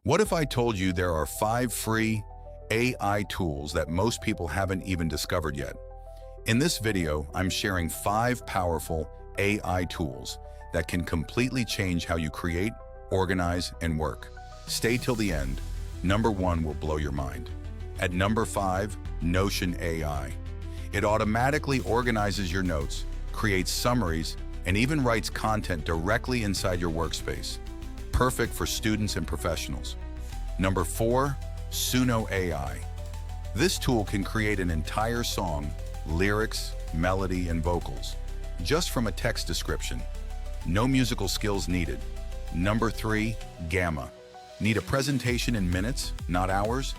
What if I told you there are 5 free AI tools that most people haven't even discovered yet? In this video, I'm sharing 5 powerful AI tools that can completely change how you create, organize, and work. Stay till the end. Number 1 will blow your mind. At number 5, Notion AI. It automatically organizes your notes, creates summaries, and even writes content directly inside your workspace. Perfect for students and professionals. Number 4, Suno AI. This tool can create an entire song, lyrics, melody, and vocals, just from a text description. No musical skills needed. Number 3, Gamma. Need a presentation in minutes, not hours?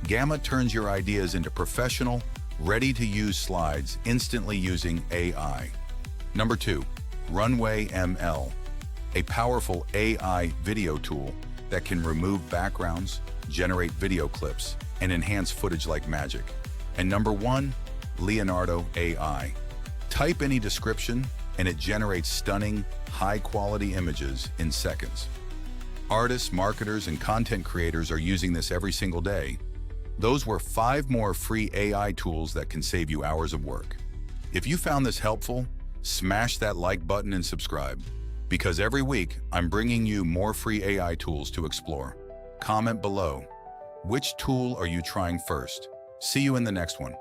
Gamma turns your ideas into professional, ready-to-use slides instantly using AI. Number 2, Runway ML. A powerful AI video tool that can remove backgrounds, generate video clips, and enhance footage like magic. And number 1, Leonardo AI. Type any description, and it generates stunning, high-quality images in seconds. Artists, marketers, and content creators are using this every single day. Those were 5 more free AI tools that can save you hours of work. If you found this helpful, smash that like button and subscribe, because every week I'm bringing you more free AI tools to explore. Comment below. Which tool are you trying first? See you in the next one.